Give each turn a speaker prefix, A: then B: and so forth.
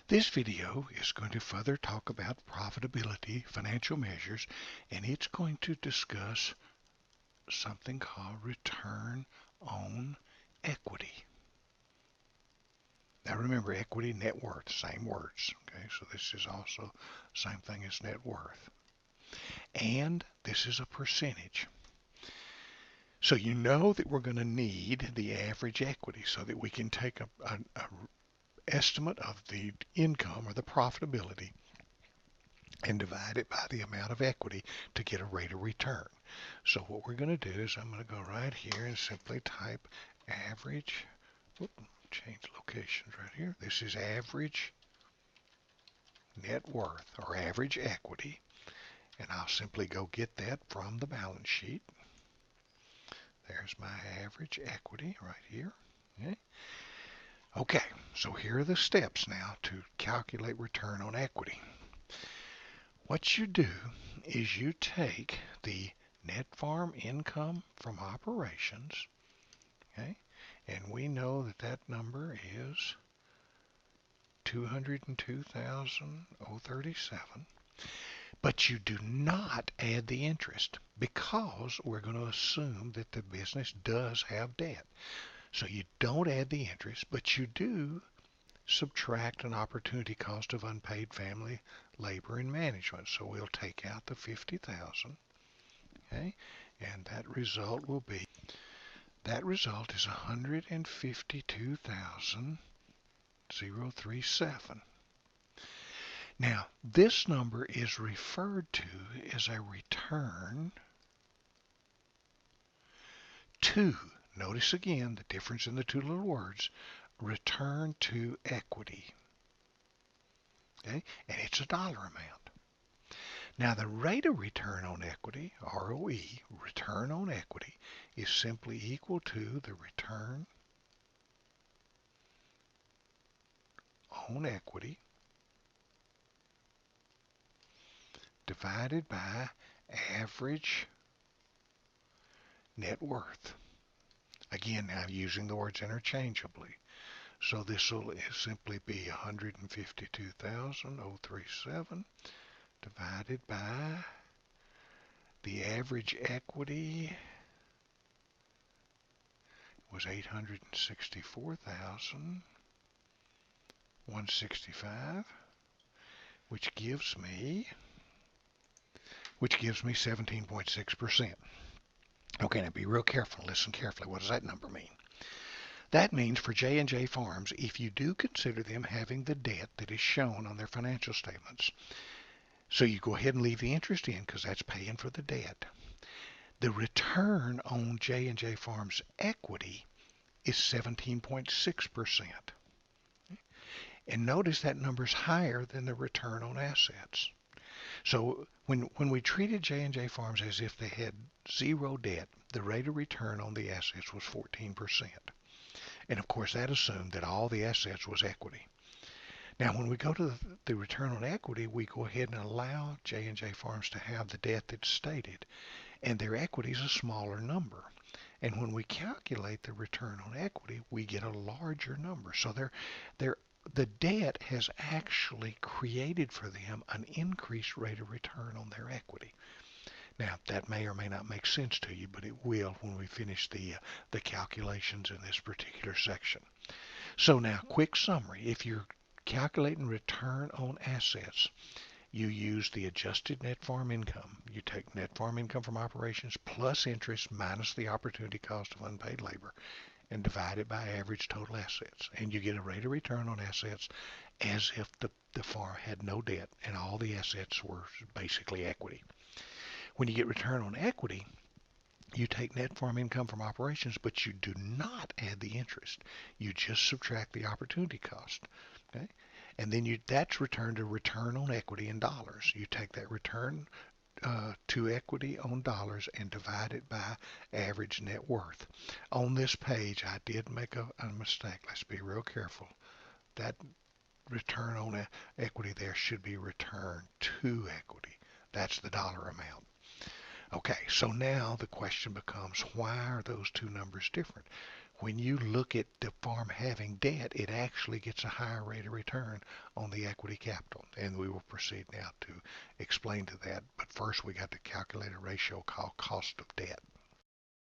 A: This video is going to further talk about profitability, financial measures, and it's going to discuss something called return on equity. Now remember, equity, net worth, same words. Okay, so this is also the same thing as net worth. And this is a percentage. So you know that we're going to need the average equity so that we can take a estimate of the income or the profitability and divide it by the amount of equity to get a rate of return. So what we're going to do is I'm going to go right here and simply type average. Change locations right here. This is average net worth or average equity, and I'll simply go get that from the balance sheet. There's my average equity right here. Okay, so here are the steps now to calculate return on equity. What you do is you take the net farm income from operations, okay, and we know that that number is 202,037. But you do not add the interest because we're going to assume that the business does have debt. So you don't add the interest, but you do subtract an opportunity cost of unpaid family labor and management. So we'll take out the 50,000, okay, and that result is 152,037. Now, this number is referred to as a return to, notice again the difference in the two little words, return to equity. Okay, and it's a dollar amount. Now, the rate of return on equity, ROE, return on equity, is simply equal to the return on equity divided by average net worth. Again, I'm using the words interchangeably. So this will simply be 152,037 divided by the average equity was 864,165, which gives me 17.6%. Okay, now be real careful. Listen carefully. What does that number mean? That means for J&J Farms, if you do consider them having the debt that is shown on their financial statements, so you go ahead and leave the interest in because that's paying for the debt, the return on J&J Farms equity is 17.6%. And notice that number's higher than the return on assets. So when we treated J&J Farms as if they had zero debt, the rate of return on the assets was 14%. And of course that assumed that all the assets was equity. Now when we go to the return on equity, we go ahead and allow J&J Farms to have the debt that's stated, and their equity is a smaller number. And when we calculate the return on equity, we get a larger number. So the debt has actually created for them an increased rate of return on their equity. Now, that may or may not make sense to you, but it will when we finish the calculations in this particular section. So now, quick summary. If you're calculating return on assets, you use the adjusted net farm income. You take net farm income from operations plus interest minus the opportunity cost of unpaid labor and divide it by average total assets. And you get a rate of return on assets as if the farm had no debt and all the assets were basically equity. When you get return on equity, you take net farm income from operations, but you do not add the interest. You just subtract the opportunity cost. Okay? And then that's returned to return on equity in dollars. You take that return to equity on dollars and divide it by average net worth. On this page, I did make a mistake. Let's be real careful. That return on equity there should be return to equity. That's the dollar amount. Okay, so now the question becomes, why are those two numbers different? when you look at the farm having debt, it actually gets a higher rate of return on the equity capital. And we will proceed now to explain to that. But first we got to calculate a ratio called cost of debt.